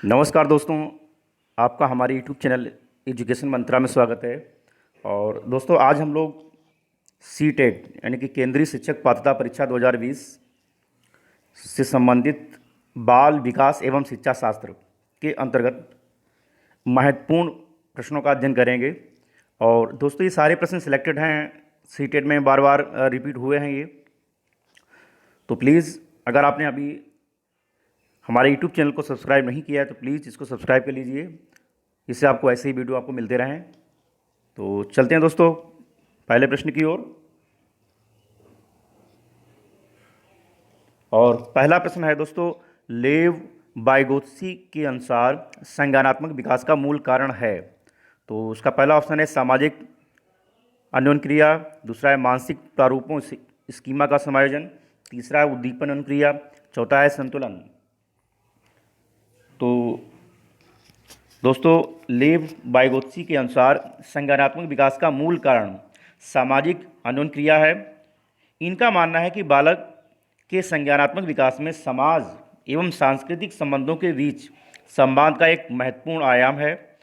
नमस्कार दोस्तों, आपका हमारे यूट्यूब चैनल एजुकेशन मंत्रा में स्वागत है। और दोस्तों, आज हम लोग सीटेट यानी कि केंद्रीय शिक्षक पात्रता परीक्षा 2020 से संबंधित बाल विकास एवं शिक्षा शास्त्र के अंतर्गत महत्वपूर्ण प्रश्नों का अध्ययन करेंगे। और दोस्तों, ये सारे प्रश्न सिलेक्टेड हैं, सीटेट में बार बार रिपीट हुए हैं ये। तो प्लीज़, अगर आपने अभी हमारे यूट्यूब चैनल को सब्सक्राइब नहीं किया है तो प्लीज़ इसको सब्सक्राइब कर लीजिए, इससे आपको ऐसे ही वीडियो आपको मिलते रहें। तो चलते हैं दोस्तों पहले प्रश्न की ओर। और पहला प्रश्न है दोस्तों, लेव बाइगोत्सी के अनुसार संज्ञानात्मक विकास का मूल कारण है। तो उसका पहला ऑप्शन है सामाजिक अन्योन्क्रिया, दूसरा है मानसिक प्रारूपों स्कीमा का समायोजन, तीसरा है उद्दीपन अनुक्रिया, चौथा है संतुलन। तो दोस्तों, लेव बाइगोत्सी के अनुसार संज्ञानात्मक विकास का मूल कारण सामाजिक अन्योन्क्रिया है। इनका मानना है कि बालक के संज्ञानात्मक विकास में समाज एवं सांस्कृतिक संबंधों के बीच संवाद का एक महत्वपूर्ण आयाम है।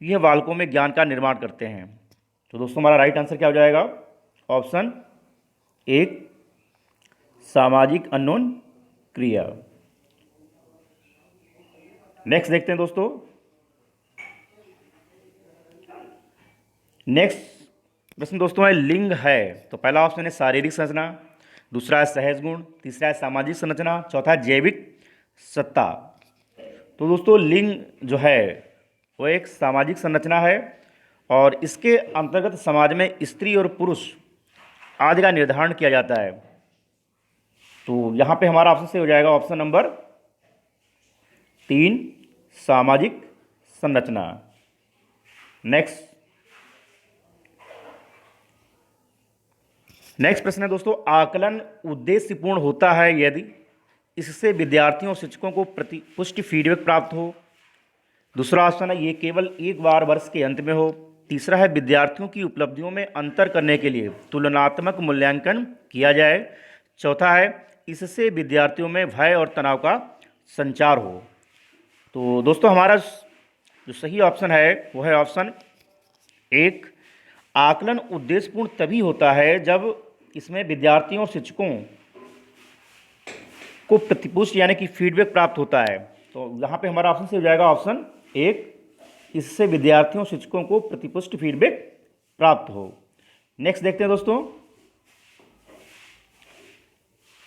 यह बालकों में ज्ञान का निर्माण करते हैं। तो दोस्तों, हमारा राइट आंसर क्या हो जाएगा? ऑप्शन एक, सामाजिक अन्योन्क्रिया। नेक्स्ट देखते हैं दोस्तों। नेक्स्ट प्रश्न दोस्तों है लिंग है। तो पहला ऑप्शन है शारीरिक संरचना, दूसरा है सहज गुण, तीसरा है सामाजिक संरचना, चौथा है जैविक सत्ता। तो दोस्तों, लिंग जो है वो एक सामाजिक संरचना है और इसके अंतर्गत समाज में स्त्री और पुरुष आदि का निर्धारण किया जाता है। तो यहाँ पे हमारा ऑप्शन से हो जाएगा ऑप्शन नंबर 3, सामाजिक संरचना। नेक्स्ट प्रश्न है दोस्तों, आकलन उद्देश्यपूर्ण होता है यदि इससे विद्यार्थियों और शिक्षकों को पुष्टि फीडबैक प्राप्त हो। दूसरा ऑप्शन है ये केवल एक बार वर्ष के अंत में हो। तीसरा है विद्यार्थियों की उपलब्धियों में अंतर करने के लिए तुलनात्मक मूल्यांकन किया जाए। चौथा है इससे विद्यार्थियों में भय और तनाव का संचार हो। तो दोस्तों, हमारा जो सही ऑप्शन है वो है ऑप्शन एक, आकलन उद्देश्यपूर्ण तभी होता है जब इसमें विद्यार्थियों और शिक्षकों को प्रतिपुष्टि यानी कि फीडबैक प्राप्त होता है। तो यहाँ पे हमारा ऑप्शन से हो जाएगा ऑप्शन एक, इससे विद्यार्थियों और शिक्षकों को प्रतिपुष्टि फीडबैक प्राप्त हो। नेक्स्ट देखते हैं दोस्तों।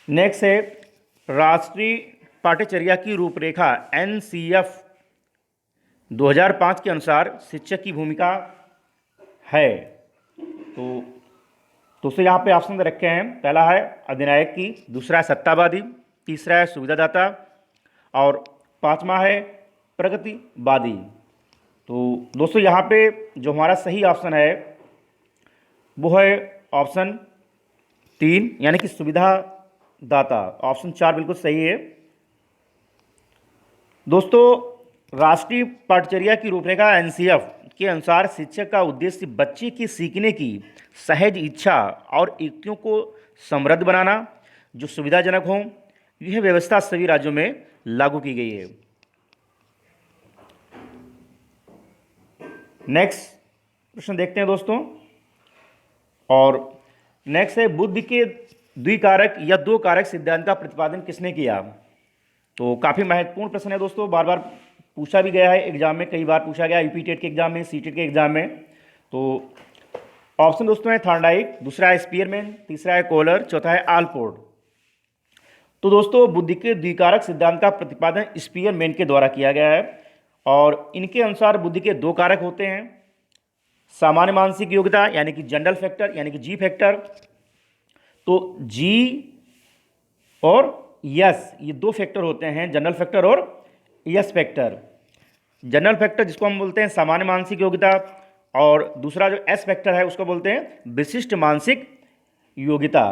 नेक्स्ट है राष्ट्रीय पाठ्यचर्या की रूपरेखा NCF 2005 के अनुसार शिक्षक की भूमिका है। तो दोस्तों, यहाँ पे ऑप्शन रखे हैं, पहला है अधिनायक की, दूसरा है सत्तावादी, तीसरा है सुविधादाता और पांचवा है प्रगतिवादी। तो दोस्तों, यहाँ पे जो हमारा सही ऑप्शन है वो है ऑप्शन 3 यानी कि सुविधादाता। ऑप्शन 4 बिल्कुल सही है। दोस्तों, राष्ट्रीय पाठ्यचर्या की रूपरेखा NCF के अनुसार शिक्षक का उद्देश्य बच्चे की सीखने की सहज इच्छा और युक्तियों को समृद्ध बनाना जो सुविधाजनक हो। यह व्यवस्था सभी राज्यों में लागू की गई है। नेक्स्ट प्रश्न देखते हैं दोस्तों। और नेक्स्ट है बुद्धि के द्विकारक या दो कारक सिद्धांत का प्रतिपादन किसने किया। तो काफ़ी महत्वपूर्ण प्रश्न है दोस्तों, बार बार पूछा भी गया है एग्जाम में, कई बार पूछा गया यूपी टेट के एग्जाम में, सीटेट के एग्जाम में। तो ऑप्शन दोस्तों है थॉर्नडाइक, दूसरा है स्पीयरमैन, तीसरा है कोहलर, चौथा है आलपोर्ट। तो दोस्तों, बुद्धि के द्विकारक सिद्धांत का प्रतिपादन स्पीयरमैन के द्वारा किया गया है और इनके अनुसार बुद्धि के दो कारक होते हैं, सामान्य मानसिक योग्यता यानी कि जनरल फैक्टर यानी कि जी फैक्टर। तो जी और यस ये दो फैक्टर होते हैं, जनरल फैक्टर और यस फैक्टर। जनरल फैक्टर जिसको हम बोलते हैं सामान्य मानसिक योग्यता और दूसरा जो एस फैक्टर है उसको बोलते हैं विशिष्ट मानसिक योग्यता।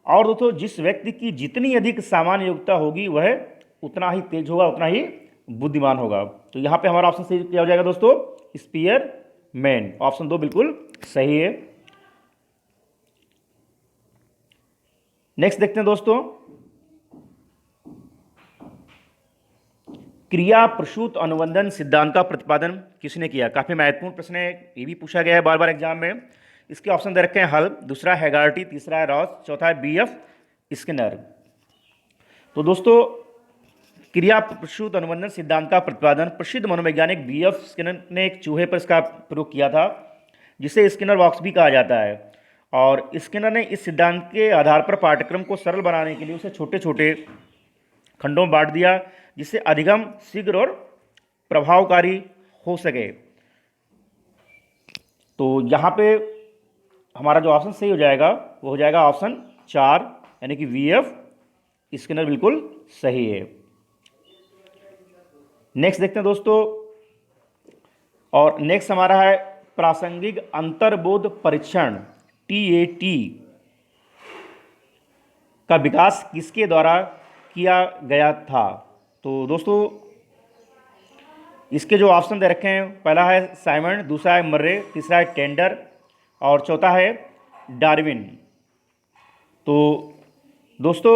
और दोस्तों, जिस व्यक्ति की जितनी अधिक सामान्य योग्यता होगी वह उतना ही तेज होगा, उतना ही बुद्धिमान होगा। तो यहाँ पे हमारा ऑप्शन सही क्या हो जाएगा दोस्तों? स्पीयरमैन। ऑप्शन 2 बिल्कुल सही है। नेक्स्ट देखते हैं दोस्तों। क्रिया प्रसूत अनुबंधन सिद्धांत का प्रतिपादन किसने किया? काफ़ी महत्वपूर्ण प्रश्न है, ये भी पूछा गया है बार बार एग्जाम में। इसके ऑप्शन दे रखे हैं हल, दूसरा है हैगार्टी, तीसरा है रॉस, चौथा है बीएफ स्किनर। तो दोस्तों, क्रिया प्रसूत अनुबंधन सिद्धांत का प्रतिपादन प्रसिद्ध मनोवैज्ञानिक बीएफ स्किनर ने एक चूहे पर इसका प्रयोग किया था, जिसे स्किनर बॉक्स भी कहा जाता है। और स्किनर ने इस सिद्धांत के आधार पर पाठ्यक्रम को सरल बनाने के लिए उसे छोटे छोटे खंडों में बांट दिया, जिससे अधिगम शीघ्र और प्रभावकारी हो सके। तो यहाँ पे हमारा जो ऑप्शन सही हो जाएगा वो हो जाएगा ऑप्शन 4, यानी कि वीएफ स्किनर बिल्कुल सही है। नेक्स्ट देखते हैं दोस्तों, और नेक्स्ट हमारा है प्रासंगिक अंतर्बोध परीक्षण टीएटी का विकास किसके द्वारा किया गया था? तो दोस्तों, इसके जो ऑप्शन दे रखे हैं, पहला है साइमन, दूसरा है मर्रे, तीसरा है टेंडर और चौथा है डार्विन। तो दोस्तों,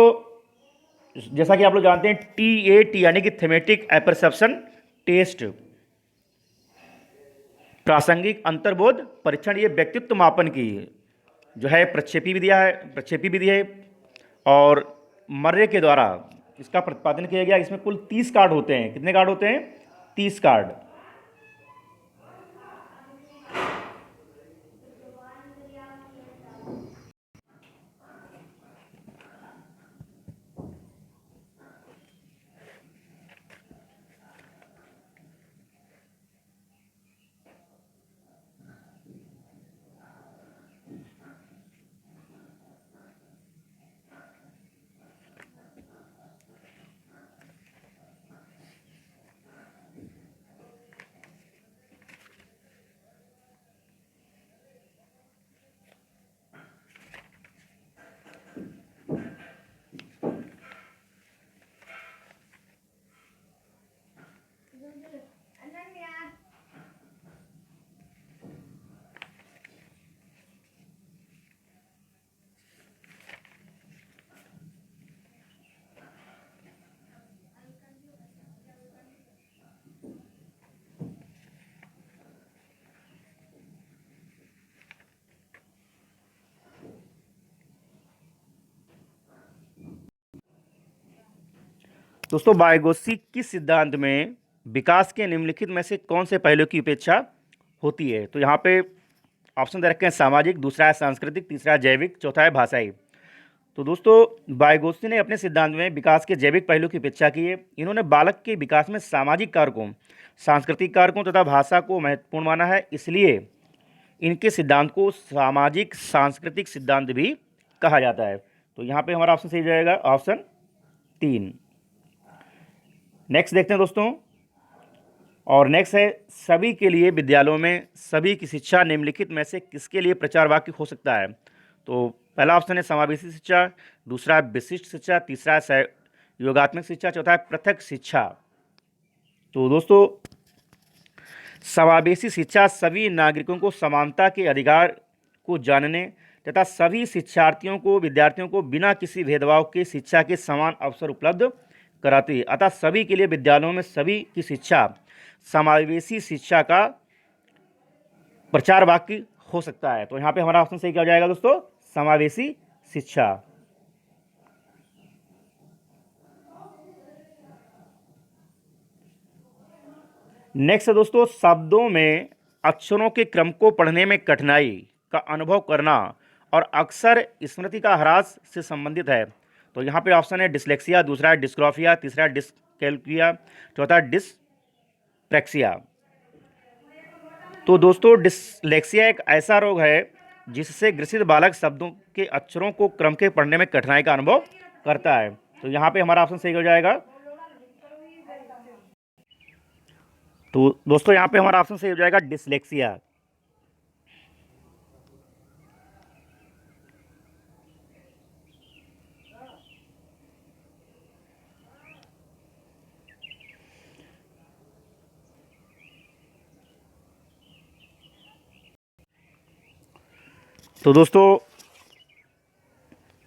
जैसा कि आप लोग जानते हैं, टीएटी यानी कि थीमेटिक एपर्सेप्शन टेस्ट, प्रासंगिक अंतर्बोध परीक्षण, ये व्यक्तित्व मापन की जो है प्रक्षेपी विधि है और मर्रे के द्वारा इसका प्रतिपादन किया गया। इसमें कुल 30 कार्ड होते हैं। कितने कार्ड होते हैं? 30 कार्ड। दोस्तों, वाइगोत्स्की किस सिद्धांत में विकास के निम्नलिखित में से कौन से पहलू की उपेक्षा होती है? तो यहाँ पे ऑप्शन दे रखे हैं सामाजिक, दूसरा है सांस्कृतिक, तीसरा है जैविक, चौथा है भाषाई। तो दोस्तों, वाइगोत्स्की ने अपने सिद्धांत में विकास के जैविक पहलू की उपेक्षा की है। इन्होंने बालक के विकास में सामाजिक कारकों, सांस्कृतिक कारकों तथा भाषा को महत्वपूर्ण माना है, इसलिए इनके सिद्धांत को सामाजिक सांस्कृतिक सिद्धांत भी कहा जाता है। तो यहाँ पे हमारा ऑप्शन सही जाएगा ऑप्शन 3। नेक्स्ट देखते हैं दोस्तों, और नेक्स्ट है सभी के लिए विद्यालयों में सभी की शिक्षा निम्नलिखित में से किसके लिए प्रचार वाक्य हो सकता है? तो पहला ऑप्शन है समावेशी शिक्षा, दूसरा है विशिष्ट शिक्षा, तीसरा है योगात्मक शिक्षा, चौथा है पृथक शिक्षा। तो दोस्तों, समावेशी शिक्षा सभी नागरिकों को समानता के अधिकार को जानने तथा सभी शिक्षार्थियों को विद्यार्थियों को बिना किसी भेदभाव के शिक्षा के समान अवसर उपलब्ध कराती है। अतः सभी के लिए विद्यालयों में सभी की शिक्षा समावेशी शिक्षा का प्रचार वाक्य हो सकता है। तो यहाँ पे हमारा ऑप्शन सही क्या हो जाएगा दोस्तों? समावेशी शिक्षा। नेक्स्ट है दोस्तों, शब्दों में अक्षरों के क्रम को पढ़ने में कठिनाई का अनुभव करना और अक्सर स्मृति का ह्रास से संबंधित है। तो यहाँ पे ऑप्शन है डिसलेक्सिया, दूसरा है डिस्ग्राफिया, तीसरा है डिसकैल्कुलिया, चौथा डिसप्रेक्सिया। तो दोस्तों, डिसलेक्सिया एक ऐसा रोग है जिससे ग्रसित बालक शब्दों के अक्षरों को क्रम के पढ़ने में कठिनाई का अनुभव करता है। तो यहाँ पे हमारा ऑप्शन सही हो जाएगा। तो दोस्तों, यहाँ पे हमारा ऑप्शन सही हो जाएगा डिसलेक्सिया। तो दोस्तों,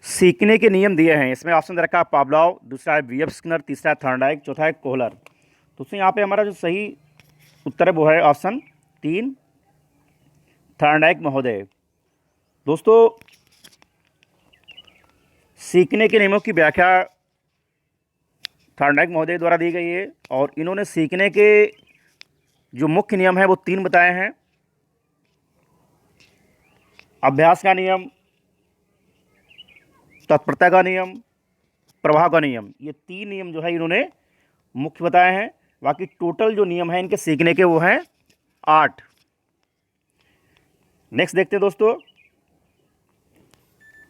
सीखने के नियम दिए हैं, इसमें ऑप्शन रखा है पावलोव, दूसरा है बीएफ स्किनर, तीसरा है थॉर्नडाइक, चौथा है कोहलर। दोस्तों यहाँ पे हमारा जो सही उत्तर है वो है ऑप्शन 3, थॉर्नडाइक महोदय। दोस्तों सीखने के नियमों की व्याख्या थॉर्नडाइक महोदय द्वारा दी गई है और इन्होंने सीखने के जो मुख्य नियम है वो 3 बताए हैं। अभ्यास का नियम, तत्परता का नियम, प्रवाह का नियम, ये 3 नियम जो है इन्होंने मुख्य बताए हैं। बाकी टोटल जो नियम है इनके सीखने के वो हैं 8। नेक्स्ट देखते हैं दोस्तों,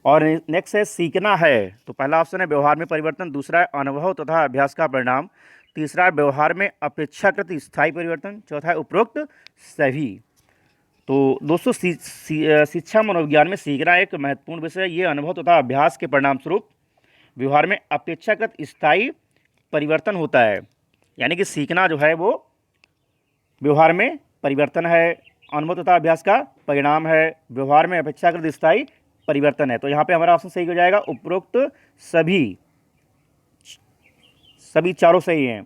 और नेक्स्ट है सीखना है। तो पहला ऑप्शन है व्यवहार में परिवर्तन, दूसरा है अनुभव तथा अभ्यास का परिणाम, तीसरा है व्यवहार में अपेक्षाकृत स्थायी परिवर्तन, चौथा है उपरोक्त सभी। तो दोस्तों शिक्षा मनोविज्ञान में सीखना एक महत्वपूर्ण विषय है। ये अनुभव तथा अभ्यास के परिणाम स्वरूप व्यवहार में अपेक्षाकृत स्थायी परिवर्तन होता है। यानी कि सीखना जो है वो व्यवहार में परिवर्तन है, अनुभव तथा अभ्यास का परिणाम है, व्यवहार में अपेक्षाकृत स्थायी परिवर्तन है। तो यहाँ पे हमारा ऑप्शन सही हो जाएगा, उपरोक्त सभी चारों सही हैं।